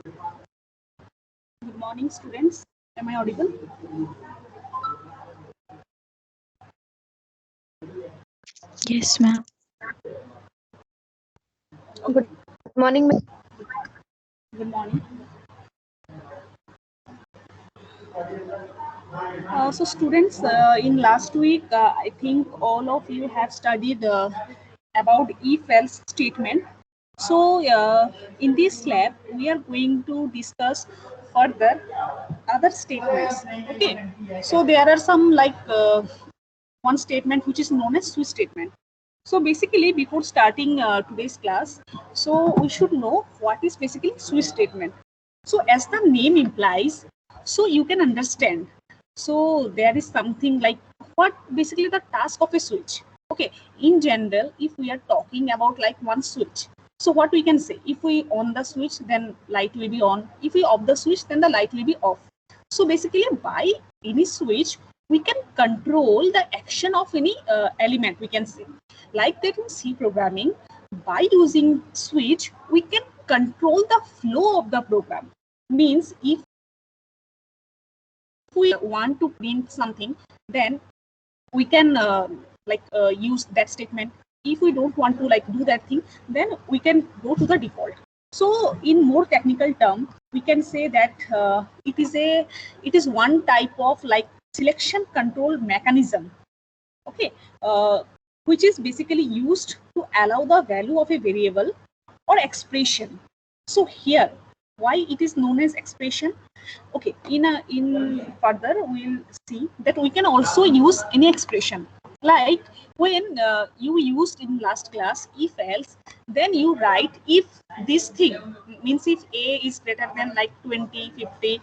Good morning, students. Am I audible? Yes, ma'am. Good morning, ma'am. Good morning. So students, in last week, I think all of you have studied about if-else statement. So in this lab, we are going to discuss further other statements. Okay. So there are some one statement which is known as switch statement. So basically, before starting today's class, so we should know what is basically switch statement. So as the name implies, so you can understand. So there is something like what basically the task of a switch. Okay, in general, if we are talking about like one switch, so what we can say, if we on the switch, then light will be on. If we off the switch, then the light will be off. So basically, by any switch, we can control the action of any element, we can say. Like that in C programming, by using switch, we can control the flow of the program. Means if we want to print something, then we can use that statement. If we don't want to like do that thing, then we can go to the default. So in more technical term, we can say that it is one type of like selection control mechanism. Okay, which is basically used to allow the value of a variable or expression. So here, why it is known as expression? Okay, in further we'll see that we can also use any expression. Like when you used in last class if else, then you write if this thing, means if a is greater than like 20, 50,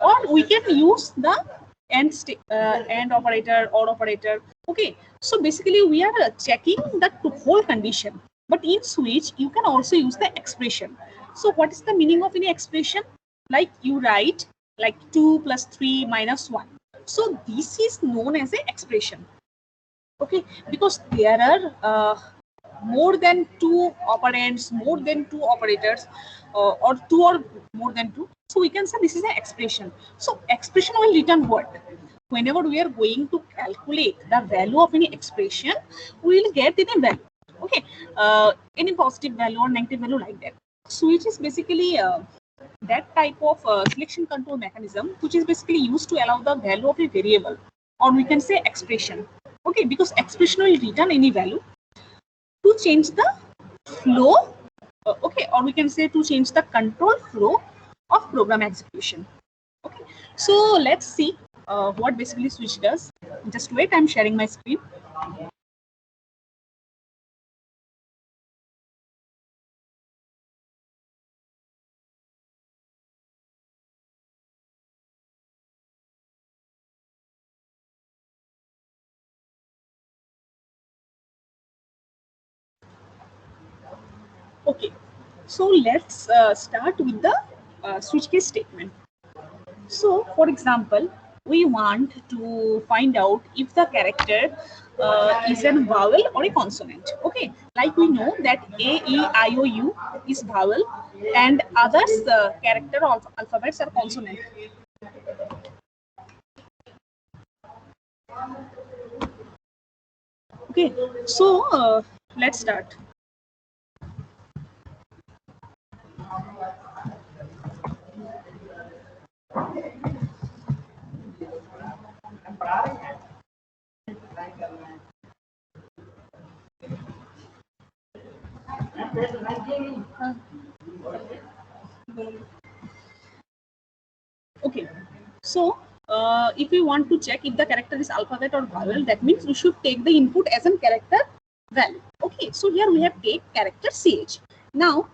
or we can use the and operator or operator. Okay, so basically we are checking the whole condition. But in switch, you can also use the expression. So what is the meaning of any expression? Like you write like 2 plus 3 minus 1. So this is known as an expression. Okay, because there are more than two operands, more than two operators, or two or more than two. So we can say this is an expression. So expression will return what? Whenever we are going to calculate the value of any expression, we will get any value. Okay, any positive value or negative value like that. Switch is basically that type of selection control mechanism which is basically used to allow the value of a variable, or we can say expression. Okay, because expression will return any value to change the flow, okay, or we can say to change the control flow of program execution. Okay, so let's see what basically switch does. Just wait, I'm sharing my screen. Okay, so let's start with the switch case statement. So, for example, we want to find out if the character is a vowel or a consonant. Okay, like we know that A, E, I, O, U is vowel, and others character of alphabets are consonant. Okay, so let's start. Okay, so if we want to check if the character is alphabet or vowel, that means we should take the input as a character value. Okay, so here we have take character CH. Now,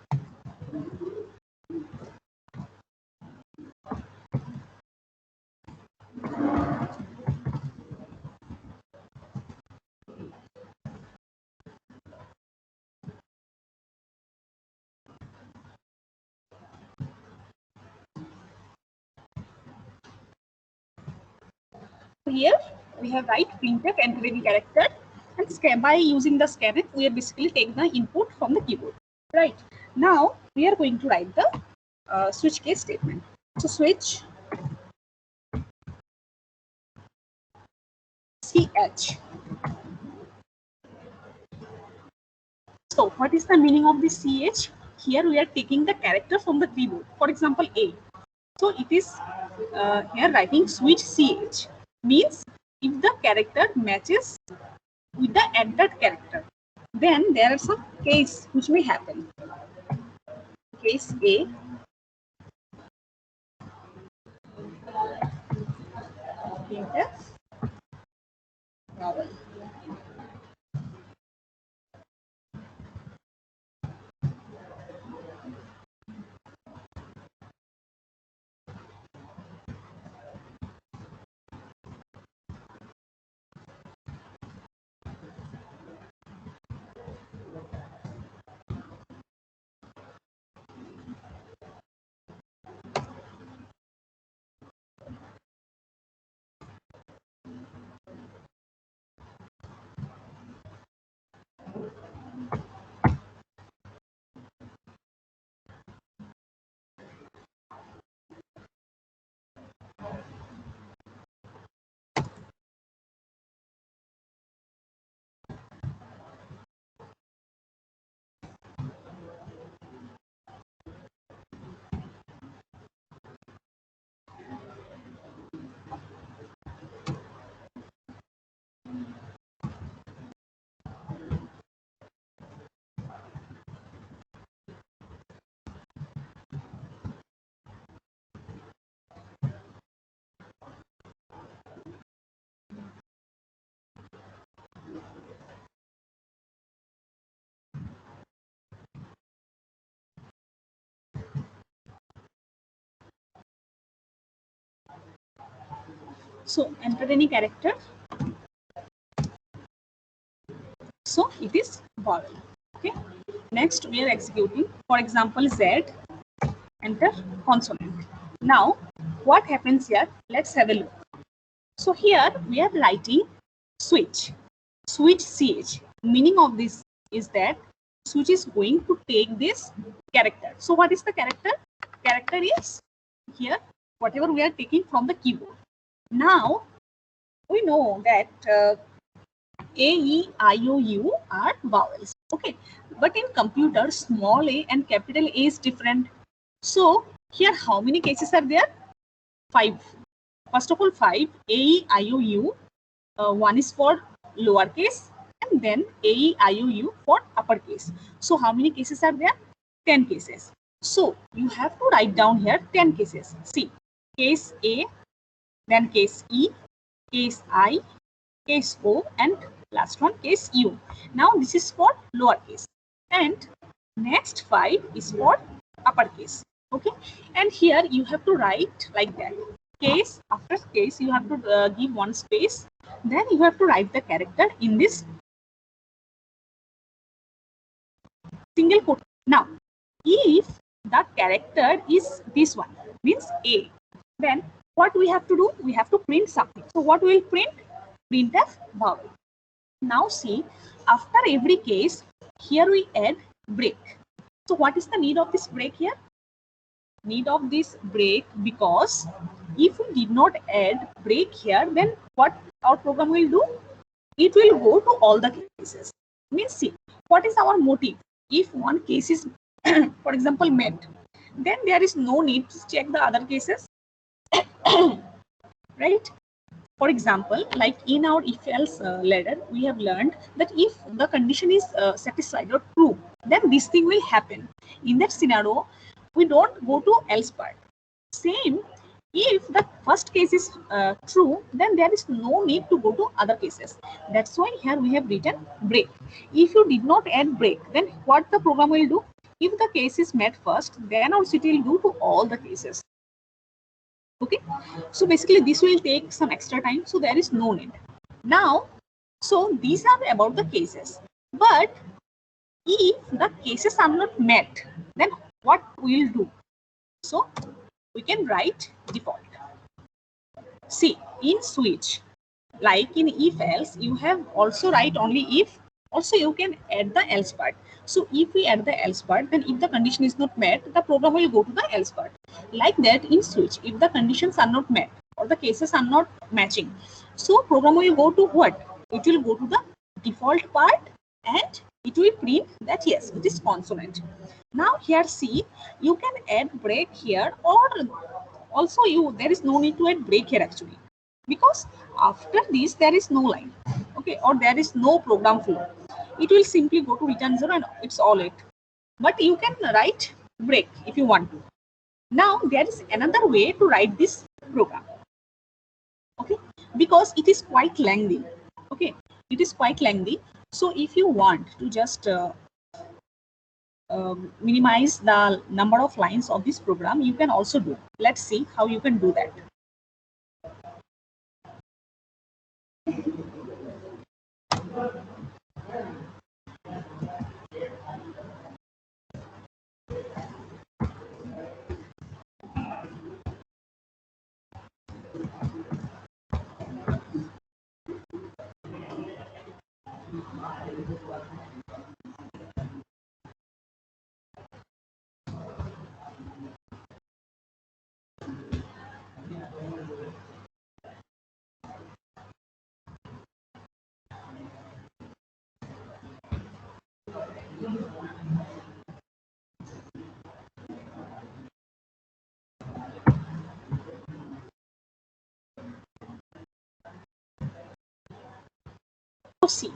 here we have write printf enter any character, and by using the scanf we are basically take the input from the keyboard. Right, now we are going to write the switch case statement. So switch ch. So what is the meaning of this ch? Here we are taking the character from the keyboard. For example, A. So it is here writing switch ch means if the character matches with the entered character, then there are some case which may happen. Case A, printf vowel. So enter any character. So it is vowel. Okay. Next we are executing. For example, Z. Enter consonant. Now what happens here? Let's have a look. So here we are writing switch ch. Meaning of this is that switch is going to take this character. So what is the character? Character is here whatever we are taking from the keyboard. Now we know that A, E, I, O, U are vowels. Okay, but in computer, small a and capital A is different. So here how many cases are there? 5. First of all, 5. A, E, I, O, U. One is for lowercase and then A, E, I, O, U for uppercase. So how many cases are there? 10 cases. So you have to write down here 10 cases. See, case A, then case E, case I, case O, and last one case U. Now this is for lowercase and next 5 is for uppercase. Okay, and here you have to write like that. Case after case you have to give one space, then you have to write the character in this single quote. Now if the character is this one, means A, then what we have to do? We have to print something. So what we will print? Printf vowel. Now see, after every case, here we add break. So what is the need of this break here? Need of this break because if we did not add break here, then what our program will do? It will go to all the cases. Means see, what is our motive? If one case is, for example, met, then there is no need to check the other cases, right? For example, like in our if-else ladder, we have learned that if the condition is satisfied or true, then this thing will happen. In that scenario, we don't go to else part. Same, if the first case is true, then there is no need to go to other cases. That's why here we have written break. If you did not add break, then what the program will do? If the case is met first, then also it will do to all the cases. Okay, so basically this will take some extra time, so there is no need. Now, so these are about the cases, but if the cases are not met, then what we will do? So we can write default. See, in switch, like in if else, you have also write only if, Also, you can add the else part. So if we add the else part, then if the condition is not met, the program will go to the else part. Like that in switch, if the conditions are not met or the cases are not matching, so program will go to what? It will go to the default part and it will print that yes, it is consonant. Now here see, you can add break here, or also there is no need to add break here actually, because after this there is no line, okay, or there is no program flow. It will simply go to return 0 and it's all it. But you can write break if you want to. Now there is another way to write this program, okay, because it is quite lengthy, okay, it is quite lengthy. So if you want to just minimize the number of lines of this program, you can also do. Let's see how you can do that. So see,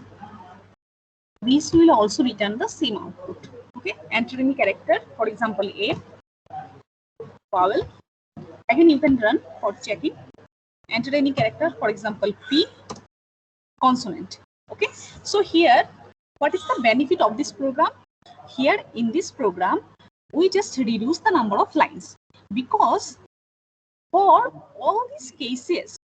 these will also return the same output, okay. Enter any character, for example A, vowel. Again you can run for checking. Enter any character, for example P, consonant, okay. So here, what is the benefit of this program? Here in this program, we just reduce the number of lines, because for all these cases,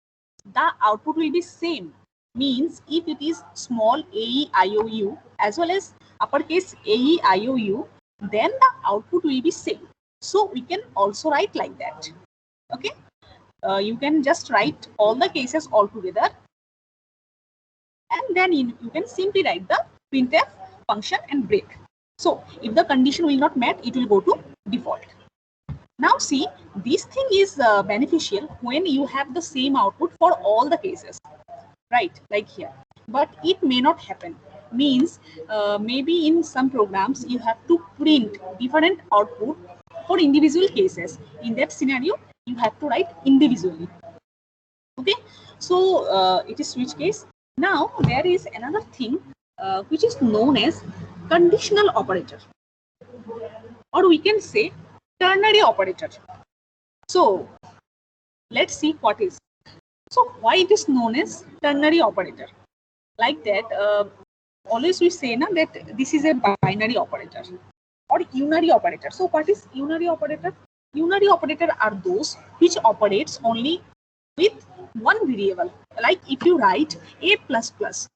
the output will be same. Means if it is small a, e, I, o, u as well as uppercase a, e, I, o, u, then the output will be same. So we can also write like that, okay. You can just write all the cases all together, and then you can simply write the printf function and break. So if the condition will not met, it will go to default. Now see, this thing is beneficial when you have the same output for all the cases, right? Like here. But it may not happen. Means maybe in some programs you have to print different output for individual cases. In that scenario, you have to write individually. Okay, so it is switch case. Now there is another thing which is known as conditional operator, or we can say ternary operator. So let's see what is. So why it is known as ternary operator? Like that, always we say na, that this is a binary operator or unary operator. So what is unary operator? Unary operator are those which operates only with one variable. Like if you write a plus plus,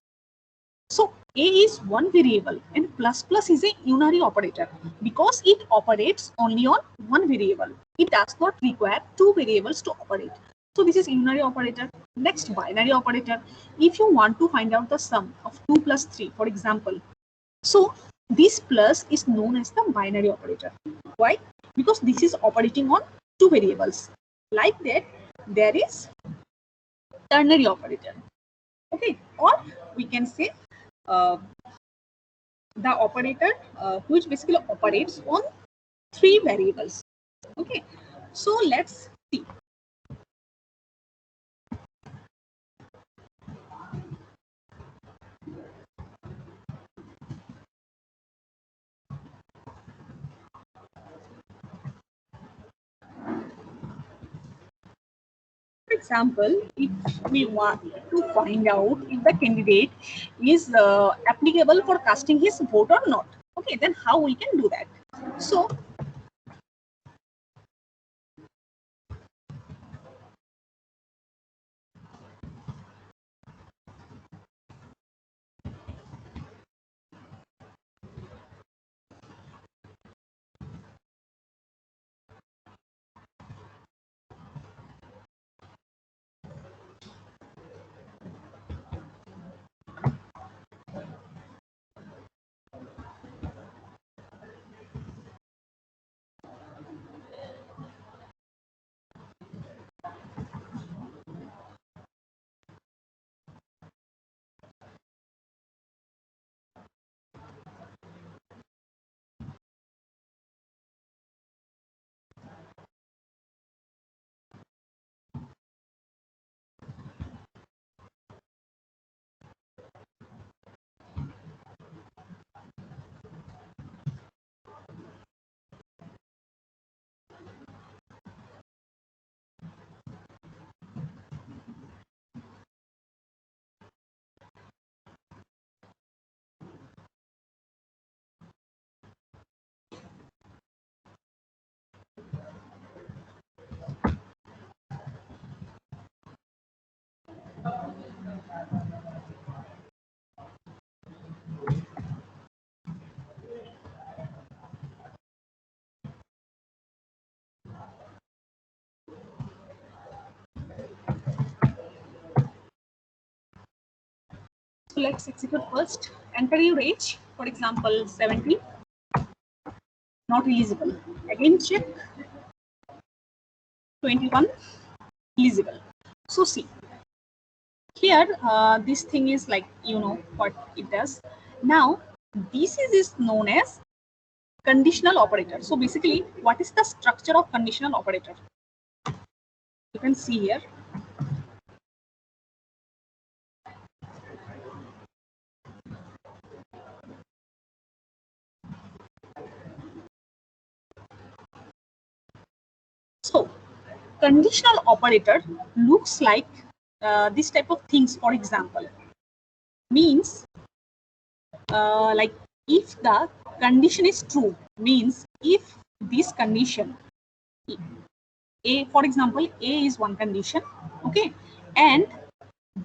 so a is one variable and plus plus is a unary operator because it operates only on one variable. It does not require two variables to operate. So this is unary operator. Next, binary operator. If you want to find out the sum of 2 plus 3, for example, so this plus is known as the binary operator. Why? Because this is operating on two variables. Like that, there is ternary operator. Okay, or we can say uh, the operator which basically operates on three variables. Okay, so let's see. For example, if we want to find out if the candidate is applicable for casting his vote or not, okay, then how we can do that? So So let's execute first. Enter your age, for example, 70. Not eligible. Again check. 21, eligible. So see, here this thing is like, you know what it does. Now this is known as conditional operator. So basically, what is the structure of conditional operator? You can see here. So conditional operator looks like this type of things. For example, means like if the condition is true, means if this condition A, for example, A is one condition, okay, and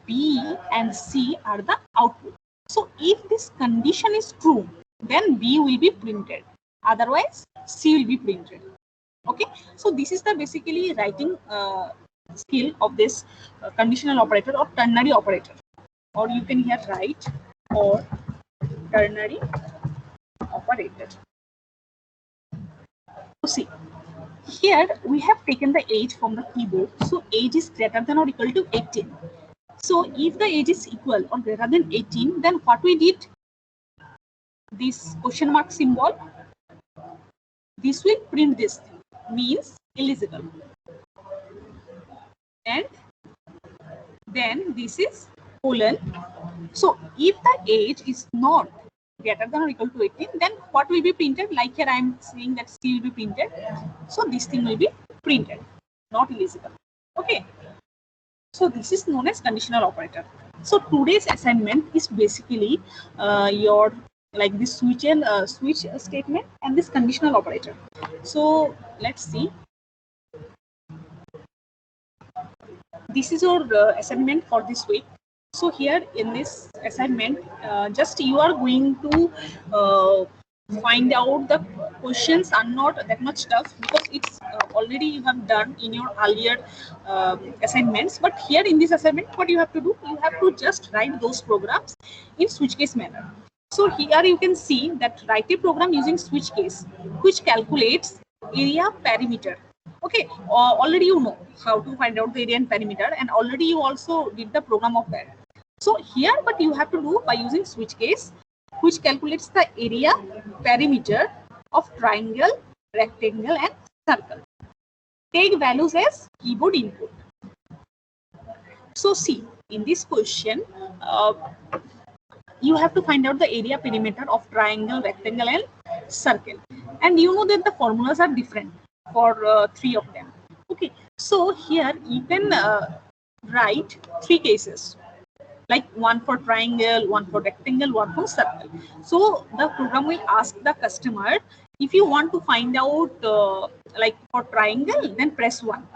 B and C are the output. So if this condition is true, then B will be printed. Otherwise, C will be printed. Okay, so this is the basically writing skill of this conditional operator or ternary operator, or you can here write or ternary operator. So see, here we have taken the age from the keyboard. So age is greater than or equal to 18. So if the age is equal or greater than 18, then what we did, this question mark symbol, this will print this thing, means eligible. And then this is colon. So if the age is not greater than or equal to 18, then what will be printed? Like here I am saying that C will be printed. So this thing will be printed, not eligible. Okay. So this is known as conditional operator. So today's assignment is basically your like this switch and switch statement and this conditional operator. So let's see. This is your assignment for this week. So here in this assignment, just you are going to find out the questions are not that much tough because it's already you have done in your earlier assignments. But here in this assignment, what you have to do, you have to just write those programs in switch case manner. So here you can see that write a program using switch case, which calculates area perimeter. Okay, already you know how to find out the area and perimeter, and already you also did the program of that. So here what you have to do by using switch case, which calculates the area perimeter of triangle, rectangle and circle. Take values as keyboard input. So see, in this question, you have to find out the area perimeter of triangle, rectangle and circle. And you know that the formulas are different for three of them. Okay, so here you can write three cases, like one for triangle, one for rectangle, one for circle. So the program will ask the customer, if you want to find out like for triangle, then press 1.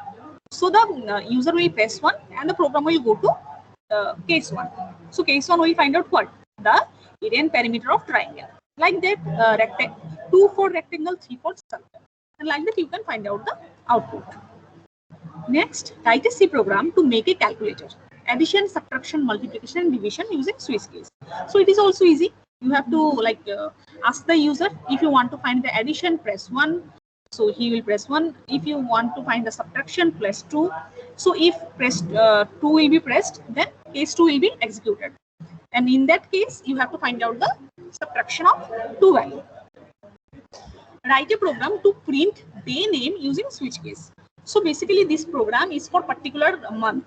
So the user will press 1 and the program will go to case 1. So case 1 will find out what? The area and perimeter of triangle. Like that, 2 for rectangle, 3 for circle. And like that you can find out the output. Next, write a C program to make a calculator. Addition, subtraction, multiplication and division using switch case. So it is also easy. You have to like ask the user, if you want to find the addition, press 1. So he will press 1. If you want to find the subtraction, press 2. So if press 2 will be pressed, then case 2 will be executed. And in that case, you have to find out the subtraction of 2 value. Write a program to print day name using switch case. So basically this program is for particular month.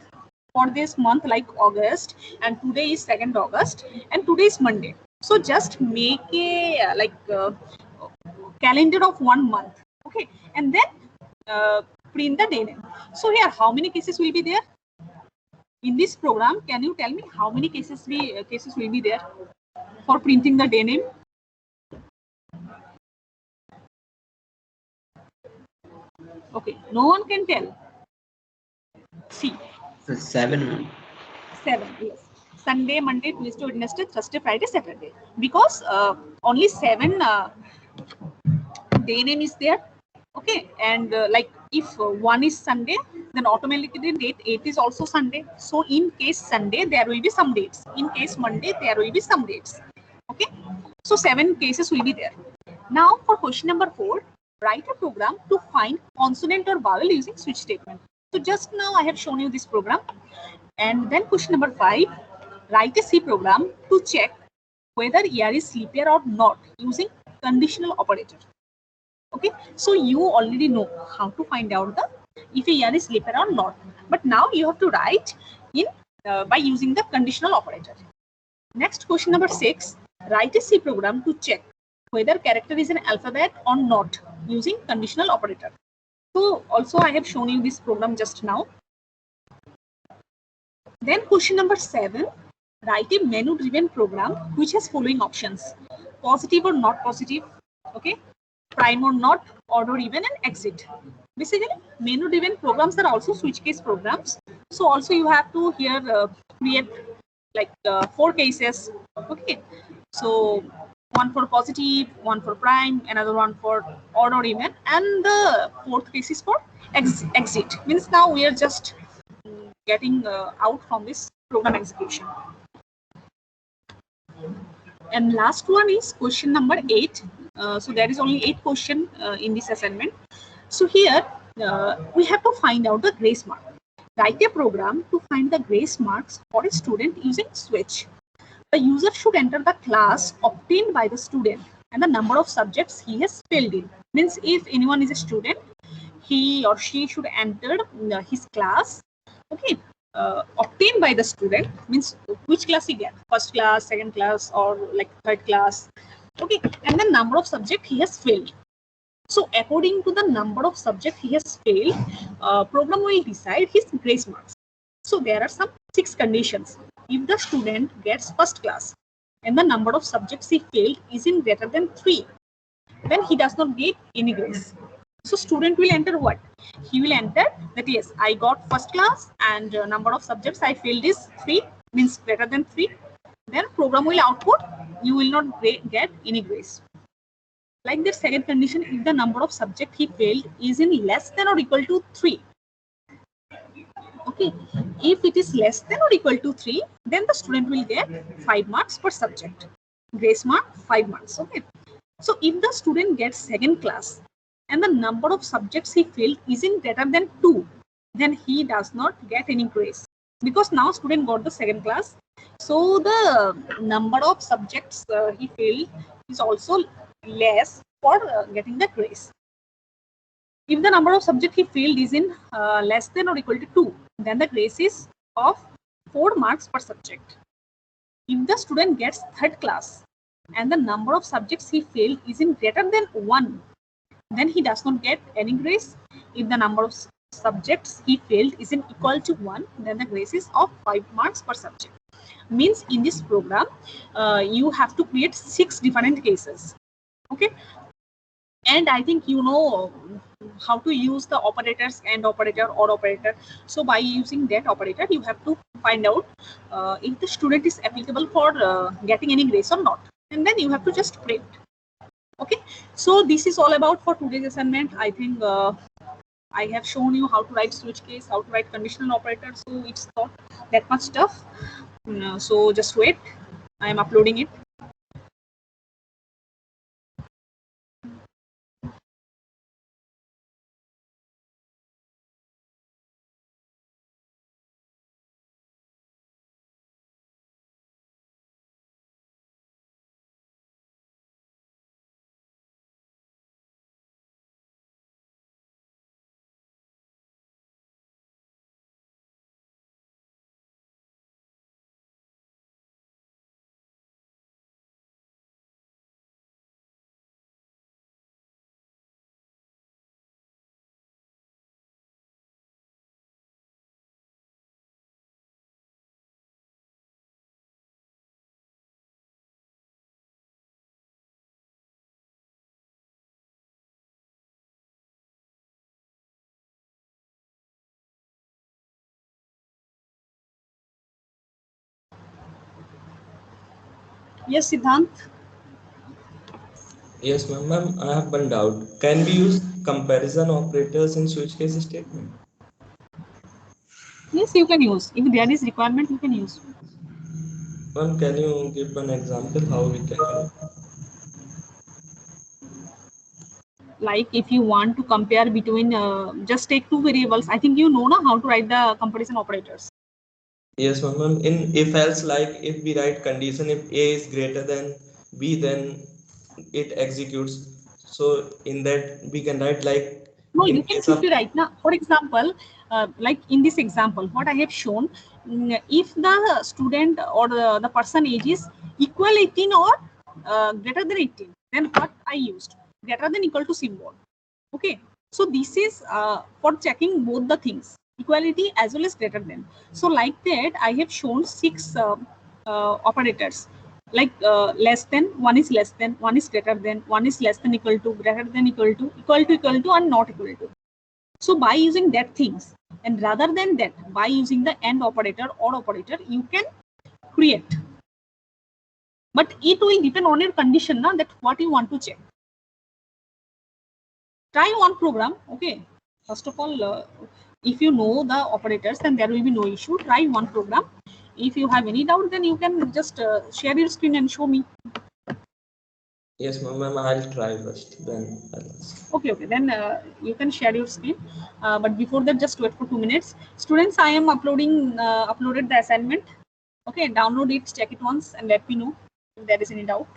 For this month like August, and today is 2nd August and today is Monday. So just make a calendar of 1 month. Okay, and then print the day name. So here how many cases will be there? In this program, can you tell me how many cases will be there for printing the day name? Okay, no one can tell. See. So 7. 7. Yes. Sunday, Monday, Tuesday, Wednesday, Thursday, Friday, Saturday. Because only 7 day name is there. Okay, and like if one is Sunday, then automatically date 8 is also Sunday. So in case Sunday, there will be some dates. In case Monday, there will be some dates. Okay, so 7 cases will be there. Now for question number 4, write a program to find consonant or vowel using switch statement. So just now I have shown you this program. And then question number 5, write a C program to check whether year is leap year or not using conditional operator. Okay, so you already know how to find out the if a year is leap year or not. But now you have to write in by using the conditional operator. Next, question number 6, write a C program to check whether character is an alphabet or not using conditional operator. So also I have shown you this program just now. Then question number 7, write a menu driven program which has following options: positive or not positive, okay, prime or not, odd or even, and exit. Basically, menu driven programs are also switch case programs. So also you have to here create like 4 cases. Okay, so one for positive, one for prime, another one for odd or even, and the 4th case is for exit. Means now we are just getting out from this program execution. And last one is question number 8. So there is only 8 question in this assignment. So here we have to find out the grace mark. Write a program to find the grace marks for a student using switch. The user should enter the class obtained by the student and the number of subjects he has failed in. Means if anyone is a student, he or she should enter his class. Okay, obtained by the student means which class he get, first class, second class, or like third class. Okay, and the number of subject he has failed. So according to the number of subject he has failed, program will decide his grace marks. So there are some 6 conditions. If the student gets first class and the number of subjects he failed is in greater than 3, then he does not get any grace. So student will enter what? He will enter that yes, I got first class and number of subjects I failed is 3, means greater than 3. Then program will output, you will not get any grace. Like the second condition, if the number of subject he failed is in less than or equal to 3. Okay, if it is less than or equal to 3, then the student will get 5 marks per subject. Grace mark 5 marks. Okay. So if the student gets second class and the number of subjects he failed is in greater than 2, then he does not get any grace, because now student got the second class. So the number of subjects he failed is also less for getting the grace. If the number of subjects he failed is in less than or equal to 2, then the grace is of 4 marks per subject. If the student gets third class and the number of subjects he failed is in greater than 1, then he does not get any grace. If the number of subjects he failed is in equal to 1, then the grace is of 5 marks per subject. Means in this program, you have to create 6 different cases. Okay. And I think you know how to use the operators, and operator, or operator. So by using that operator, you have to find out if the student is applicable for getting any grace or not. And then you have to just print. Okay, so this is all about for today's assignment. I think I have shown you how to write switch case, how to write conditional operator. So it's not that much tough. So just wait. I am uploading it. Yes, Siddhant. Yes, ma'am. Ma'am, I have one doubt. Can we use comparison operators in switch case statement? Yes, you can use. If there is requirement, you can use. Ma'am, can you give one example how we can use? Like if you want to compare between, just take two variables. I think you know now how to write the comparison operators. Yes, ma'am. In if else, like if we write condition, if A is greater than B, then it executes. So in that we can write like No, in you can case of simply write now. For example, like in this example, what I have shown, if the student or the person age is equal 18 or greater than 18, then what I used greater than equal to symbol. Okay, so this is for checking both the things, equality as well as greater than. So like that, I have shown 6 operators. Like less than, one is less than, one is greater than, one is less than equal to, greater than equal to, equal to, and not equal to. So by using that things, and rather than that, by using the AND operator or operator, you can create. But it will depend on your condition now, that what you want to check. Try one program. Okay, first of all, if you know the operators, then there will be no issue. Try one program. If you have any doubt, then you can just share your screen and show me. yes, ma'am. I'll try first. Then I'll ask. Okay, then you can share your screen. But before that, just wait for 2 minutes. Students, I am uploaded the assignment. Okay, download it, check it once, and let me know if there is any doubt.